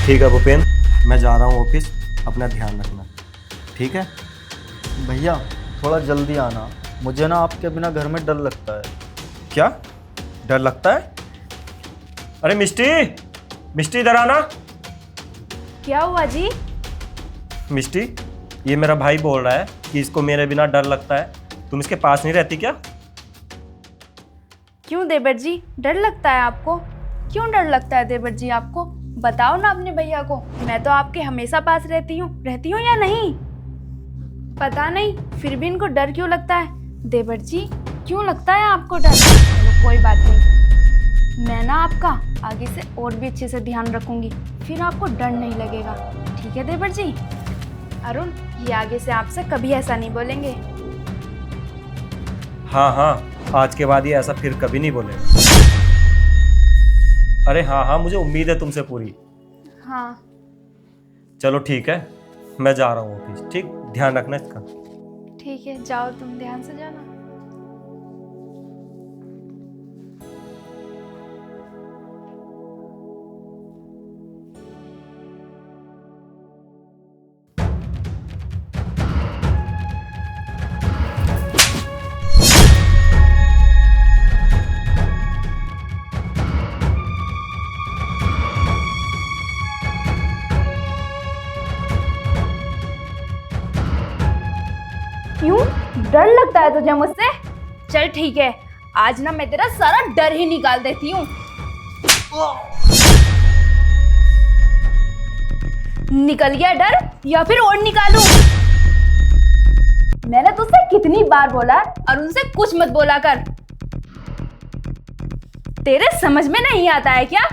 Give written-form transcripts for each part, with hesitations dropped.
ठीक है भूपेंद्र, मैं जा रहा हूँ ऑफिस, अपना ध्यान रखना, ठीक है? भैया थोड़ा जल्दी आना, मुझे ना आपके बिना घर में डर लगता है। क्या डर लगता है? अरे मिष्टी, मिष्टी इधर आना। क्या हुआ जी? मिष्टी, ये मेरा भाई बोल रहा है कि इसको मेरे बिना डर लगता है। तुम इसके पास नहीं रहती क्या? क्यों देवर जी, डर लगता है आपको? क्यों डर लगता है देवर जी आपको? बताओ ना अपने भैया को। मैं तो आपके हमेशा पास रहती हूँ या नहीं? पता नहीं, फिर भी इनको डर क्यों लगता है? देवर जी, क्यों लगता है आपको डर? चलो कोई बात नहीं, मैं ना आपका आगे से और भी अच्छे से ध्यान रखूंगी, फिर आपको डर नहीं लगेगा। ठीक है देवर जी? अरुण, ये आगे से आपसे कभी ऐसा नहीं बोलेंगे। हाँ हाँ, आज के बाद ये ऐसा फिर कभी नहीं बोलेगा। अरे हाँ हाँ, मुझे उम्मीद है तुमसे पूरी। हाँ चलो ठीक है, मैं जा रहा हूँ ऑफिस, ठीक? ध्यान रखना इसका। ठीक है, जाओ तुम ध्यान से जाना। क्यों डर लगता है तुझे मुझसे? चल ठीक है, आज ना मैं तेरा सारा डर ही निकाल देती हूँ। निकल गया डर या फिर और निकालूं? मैंने तुझसे कितनी बार बोला है अरुण से कुछ मत बोला कर। तेरे समझ में नहीं आता है क्या?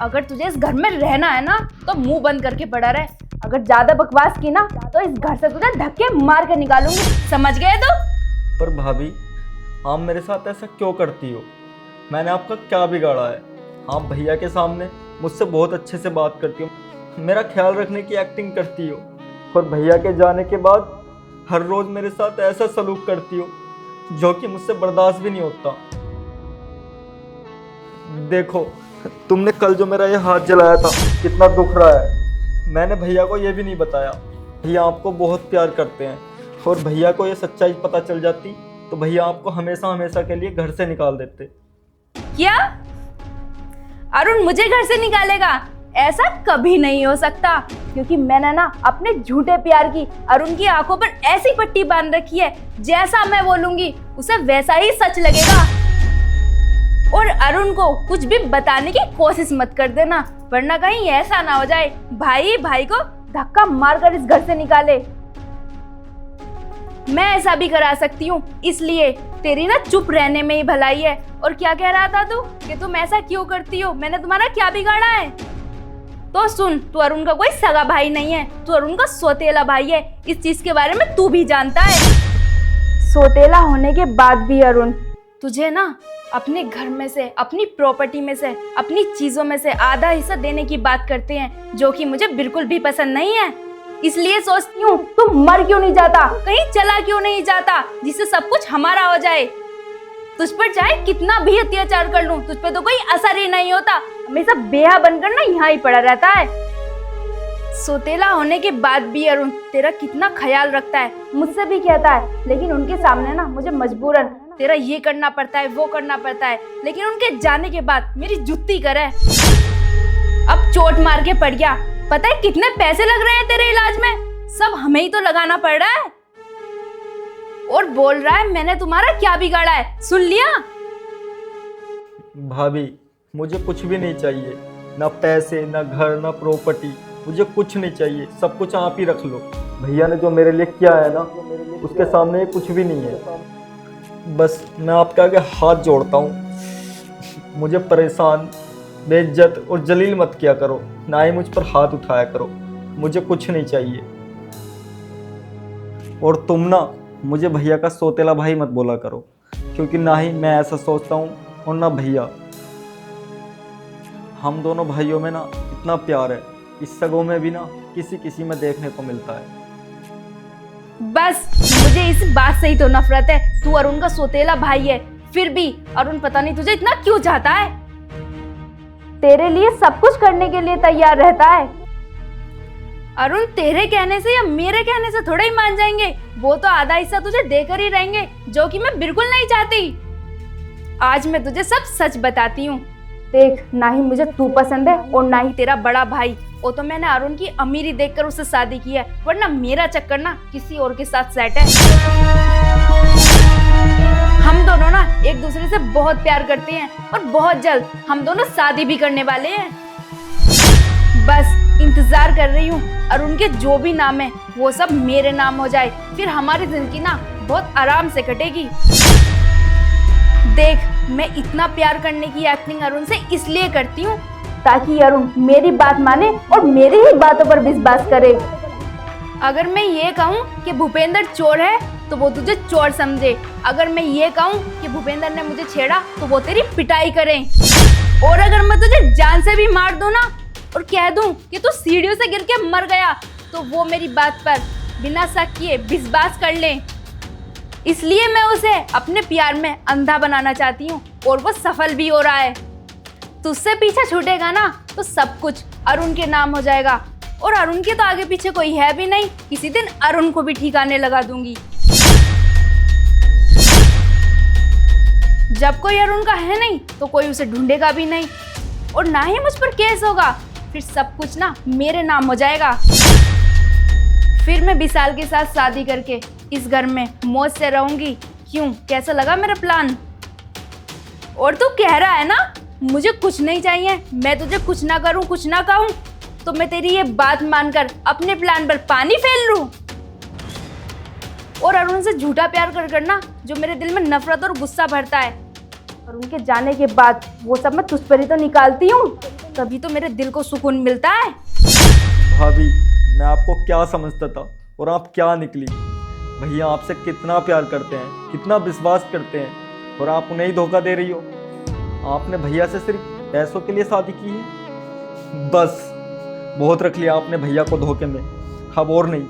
अगर तुझे इस घर में रहना है ना तो मुंह बंद करके पड़ा रहे। अगर ज्यादा बकवास की ना तो इस घर से तुझे धक्के मार कर निकालूंगी, समझ गए तो? पर भाभी, आप मेरे साथ ऐसा क्यों करती हो? मैंने आपका क्या बिगाड़ा है? आप भैया के सामने मुझसे बहुत अच्छे से बात करती हो, मेरा ख्याल रखने की एक्टिंग करती हो, और भैया के जाने के बाद हर रोज मेरे साथ ऐसा सलूक करती हो जो कि मुझसे बर्दाश्त भी नहीं होता। देखो, तुमने कल जो मेरा ये हाथ जलाया था, कितना दुख रहा है। मैंने भैया को ये भी नहीं बताया। भैया आपको बहुत प्यार करते हैं, और भैया को ये सच्चाई पता चल जाती तो भैया आपको हमेशा हमेशा के लिए घर से निकाल देते। क्या अरुण मुझे घर से निकालेगा? ऐसा कभी नहीं हो सकता, क्योंकि मैंने ना अपने झूठे प्यार की अरुण की आंखों पर ऐसी पट्टी बांध रखी है, जैसा मैं बोलूंगी उसे वैसा ही सच लगेगा। और अरुण को कुछ भी बताने की कोशिश मत कर देना, वरना कहीं ऐसा ना हो जाए भाई भाई को धक्का मारकर इस घर से निकाले। मैं ऐसा भी करा सकती हूँ, इसलिए तेरी ना चुप रहने में ही भलाई है। और क्या कह रहा था तू कि तुम ऐसा क्यों करती हो? मैंने तुम्हारा क्या बिगाड़ा है? तो सुन, तू अरुण का कोई सगा भाई नहीं है, तू अरुण का सौतेला भाई है। इस चीज के बारे में तू भी जानता है। सौतेला होने के बाद भी अरुण, तुझे ना अपने घर में से, अपनी प्रॉपर्टी में से, अपनी चीजों में से आधा हिस्सा देने की बात करते हैं, जो कि मुझे बिल्कुल भी पसंद नहीं है। इसलिए सोचती हूँ तू मर क्यों नहीं जाता, कहीं चला क्यों नहीं जाता, जिससे सब कुछ हमारा हो जाए। तुझ पर चाहे कितना भी अत्याचार कर लूं, तुझ पे तो कोई असर ही नहीं होता। हमेशा बेहा बनकर ना यहाँ ही पड़ा रहता है। सौतेला होने के बाद भी अरुण तेरा कितना ख्याल रखता है, मुझसे भी कहता है, लेकिन उनके सामने ना मुझे मजबूरन तेरा ये करना पड़ता है, वो करना पड़ता है। लेकिन उनके जाने के बाद मेरी जुत्ती करे। अब चोट मार के पड़ गया, पता है कितने पैसे लग रहे हैं तेरे इलाज में? सब हमें ही तो लगाना पड़ रहा है। और बोल रहा है मैंने तुम्हारा क्या बिगाड़ा है, सुन लिया? भाभी, मुझे कुछ भी नहीं चाहिए, ना पैसे, ना घर, ना प्रॉपर्टी, मुझे कुछ नहीं चाहिए। सब कुछ आप ही रख लो। भैया ने जो मेरे लिए किया है ना, उसके सामने ये कुछ भी नहीं है। बस मैं आपके आगे हाथ जोड़ता हूँ, मुझे परेशान, बेइज्जत और जलील मत किया करो, ना ही मुझ पर हाथ उठाया करो। मुझे कुछ नहीं चाहिए। और तुम ना मुझे भैया का सौतेला भाई मत बोला करो, क्योंकि ना ही मैं ऐसा सोचता हूँ और ना भैया। हम दोनों भाइयों में ना इतना प्यार है, इस सगों में भी ना किसी किसी में देखने को मिलता है। बस मुझे इस बात से ही तो नफरत है, तू अरुण का सौतेला भाई है, फिर भी अरुण पता नहीं तुझे इतना क्यों चाहता है। तेरे लिए सब कुछ करने के लिए तैयार रहता है, अरुण तेरे कहने से या मेरे कहने से थोड़ा ही मान जाएंगे। वो तो आधा हिस्सा तुझे देकर ही रहेंगे, जो कि मैं बिल्कुल नहीं चाहती। आज मैं तुझे सब सच बताती हूँ। देख, ना ही मुझे तू पसंद है और ना ही तेरा बड़ा भाई। वो तो मैंने अरुण की अमीरी देखकर उससे शादी की है, वरना मेरा चक्कर ना किसी और के साथ सेट है। हम दोनों ना एक दूसरे से बहुत प्यार करते हैं और बहुत जल्द हम दोनों शादी भी करने वाले हैं। बस इंतजार कर रही हूँ अरुण के जो भी नाम है वो सब मेरे नाम हो जाए, फिर हमारी जिंदगी ना बहुत आराम से कटेगी। देख, मैं इतना प्यार करने की एक्टिंग अरुण से इसलिए करती हूँ ताकि अरुण मेरी बात माने और मेरी ही बातों पर विश्वास करे। अगर मैं ये कहूँ कि भूपेंद्र चोर है तो वो तुझे चोर समझे। अगर मैं ये कहूँ कि भूपेंद्र ने मुझे छेड़ा तो वो तेरी पिटाई करे। और अगर मैं तुझे जान से भी मार दूँ ना और कह दूं कि तू सीढ़ियों से गिर के मर गया तो वो मेरी बात पर बिना शक किए विश्वास कर ले। इसलिए मैं उसे अपने प्यार में अंधा बनाना चाहती हूँ और वो सफल भी हो रहा है। तुझसे पीछा छूटेगा ना तो सब कुछ अरुण के नाम हो जाएगा और अरुण के तो आगे पीछे कोई है भी नहीं। किसी दिन अरुण को भी ठिकाने लगा दूंगी। जब कोई अरुण का है नहीं तो कोई उसे ढूंढेगा भी नहीं और ना ही मुझ पर केस होगा। फिर सब कुछ ना मेरे नाम हो जाएगा। फिर मैं विशाल के साथ शादी करके इस घर में मौज से रहूंगी। क्यों, कैसा लगा मेरा प्लान? और तू कह रहा है ना मुझे कुछ नहीं चाहिए, मैं तुझे कुछ ना करूं, कुछ ना कहूं, तो मैं तेरी ये बात मानकर अपने प्लान पर पानी फेर लूं और अरुण से झूठा प्यार कर करना जो मेरे दिल में नफरत और गुस्सा भरता है। और उनके जाने के बाद वो सब मैं तुझ पर ही तो निकालती हूँ, तभी तो मेरे दिल को सुकून मिलता है। भाभी, मैं आपको क्या समझता था और आप क्या निकली। भैया आपसे कितना प्यार करते हैं, कितना विश्वास करते हैं और आप उन्हें ही धोखा दे रही हो। आपने भैया से सिर्फ पैसों के लिए शादी की है। बस बहुत रख लिया आपने भैया को धोखे में, अब और नहीं।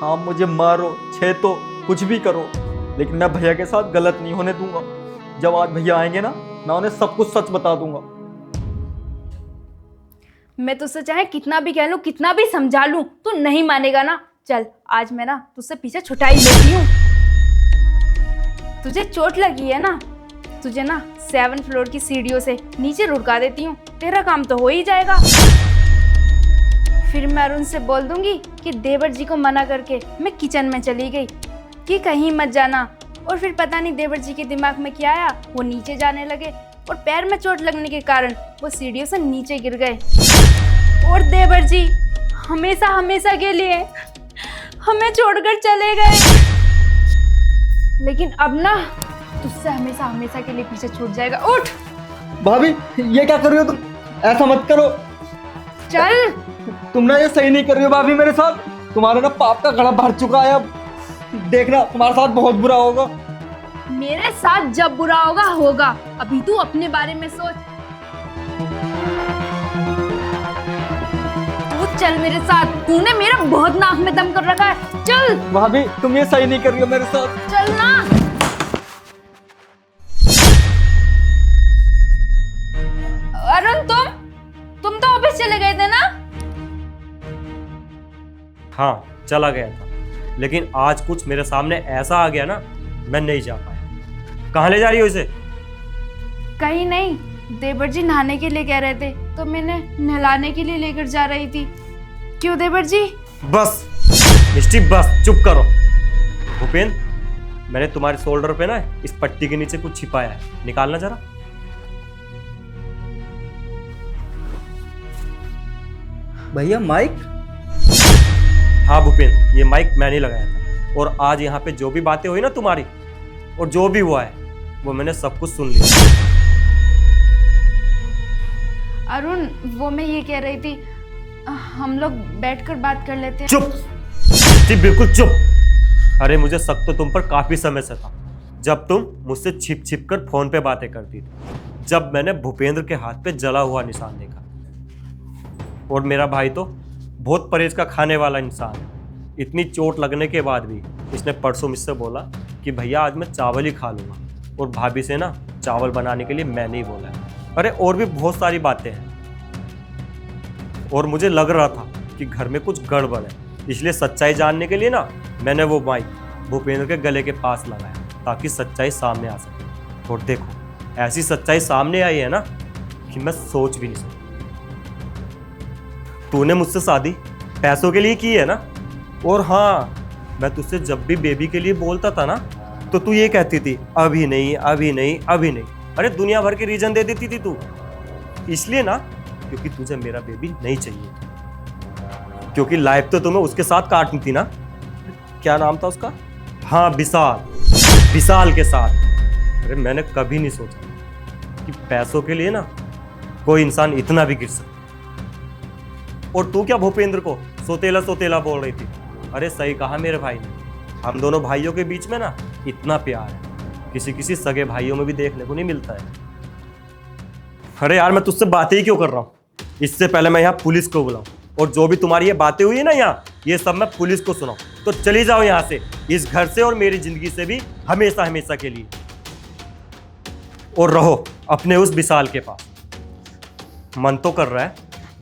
आप मुझे मारो, छेतो, कुछ भी करो, लेकिन मैं भैया के साथ गलत नहीं होने दूंगा। जब आज भैया आएंगे ना, मैं उन्हें सब कुछ सच बता दूंगा। मैं तुझसे चाहे कितना भी कह लूं, कितना भी समझा लूं, तू नहीं मानेगा ना। चल, आज मैं ना तुझसे पीछे छुटाई लेती हूँ। तुझे चोट लगी है ना, तुझे ना 7 फ्लोर की सीढ़ियों से नीचे लुढ़का देती हूँ, तेरा काम तो हो ही जाएगा। फिर मैं अरुण से बोल दूंगी कि देवर जी को मना करके मैं किचन में चली गई कि कहीं मत जाना। और फिर पता नहीं देवर जी के दिमाग में क्या आया, वो नीचे जाने लगे और पैर में चोट लगने के कारण वो सीढ़ियों से नीचे गिर गए। और देवर जी हमेशा हमेशा के लिए हमें छोड़कर चले गए। लेकिन अब ना तुझसे हमेशा हमेशा के लिए पीछे छूट जाएगा। उठ भाभी, ये क्या कर रही हो तुम? ऐसा मत करो। चल। तुम ना ये सही नहीं कर रही हो भाभी मेरे साथ। तुम्हारा ना पाप का घड़ा भर चुका है। अब देखना तुम्हारे साथ बहुत बुरा होगा। मेरे साथ जब बुरा होगा होगा, अभी तू अपने बारे में सोच। तू चल मेरे साथ, तूने मेरा बहुत नाक में दम कर रखा है। चल भाभी, तुम ये सही नहीं कर रही हो मेरे साथ। चल ना। अरुण, तुम तो ऑफिस चले गए थे ना? हाँ, चला गया था, लेकिन आज कुछ मेरे सामने ऐसा आ गया ना, मैं नहीं जा पाया। कहाँ ले जा रही हो इसे? कहीं नहीं, देवर जी नहाने के लिए कह रहे थे तो मैंने नहलाने के लिए लेकर जा रही थी। क्यों देवर जी? बस मिष्टी, बस चुप करो। भूपेंद्र, मैंने तुम्हारे शोल्डर पे ना इस पट्टी के नीचे कुछ छिपाया है, निकालना जरा। भैया माइक? हाँ भूपेंद्र, ये माइक मैंने लगाया था और आज यहाँ पे जो भी बातें हुई ना तुम्हारी और जो भी हुआ है वो मैंने सब कुछ सुन लिया। अरुण, वो मैं ये कह रही थी, हम लोग बैठकर बात कर लेते हैं। चुप मिष्टी, बिल्कुल चुप। अरे मुझे शक तो तुम पर काफी समय से था, जब तुम मुझसे छिप छिप कर फोन पे बातें करती थी, जब मैंने भूपेंद्र के हाथ पे जला हुआ निशान देखा। और मेरा भाई तो बहुत परहेज का खाने वाला इंसान है। इतनी चोट लगने के बाद भी इसने परसों मुझसे बोला कि भैया आज मैं चावल ही खा लूँगा, और भाभी से ना चावल बनाने के लिए मैंने ही बोला है। अरे और भी बहुत सारी बातें हैं। और मुझे लग रहा था कि घर में कुछ गड़बड़ है, इसलिए सच्चाई जानने के लिए ना मैंने वो माइक भूपेंद्र के गले के पास लगाया ताकि सच्चाई सामने आ सके। और देखो ऐसी सच्चाई सामने आई है ना कि मैं सोच भी नहीं सकता। तूने मुझसे शादी पैसों के लिए की है ना। और हाँ, मैं तुझसे जब भी बेबी के लिए बोलता था ना तो तू ये कहती थी अभी नहीं अभी नहीं अभी नहीं। अरे दुनिया भर के रीजन दे देती थी तू, इसलिए ना क्योंकि तुझे मेरा बेबी नहीं चाहिए, क्योंकि लाइफ तो तुम्हें उसके साथ काटनी थी ना। क्या नाम था उसका? हाँ विशाल के साथ। अरे मैंने कभी नहीं सोचा कि पैसों के लिए ना कोई इंसान इतना भी गिर सकता। और तू क्या भूपेंद्र को सोतेला सोतेला बोल रही थी? अरे सही कहा मेरे भाई ने, हम दोनों भाइयों के बीच में ना इतना प्यार है किसी किसी सगे भाइयों में भी देखने को नहीं मिलता है। अरे यार मैं तुझसे बातें ही क्यों कर रहा हूँ, इससे पहले मैं यहाँ पुलिस को बुलाऊं और जो भी तुम्हारी ये बातें हुई है ना यहाँ, ये सब मैं पुलिस को सुनाऊं। तो चली जाओ यहाँ से, इस घर से और मेरी जिंदगी से भी हमेशा हमेशा के लिए। और रहो अपने उस विशाल के पास। मन तो कर रहा है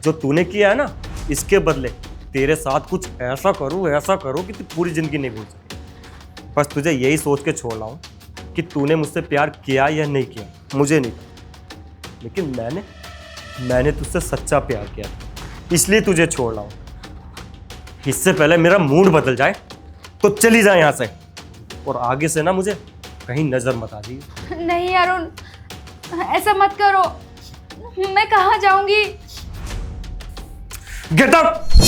जो तूने किया है ना, इसके बदले तेरे साथ कुछ ऐसा करूं कि तू पूरी जिंदगी नहीं भूल सके। बस तुझे यही सोच के छोड़ रहा हूं कि तूने मुझसे प्यार किया या नहीं किया, मुझे नहीं पता, लेकिन मैंने तुझसे सच्चा प्यार किया, इसलिए तुझे छोड़ रहा हूं। इससे पहले मेरा मूड बदल जाए तो चली जाए यहाँ से, और आगे से ना मुझे कहीं नजर मत आ जाइए। नहीं अरुण, ऐसा मत करो, मैं कहाँ जाऊंगी? Get out.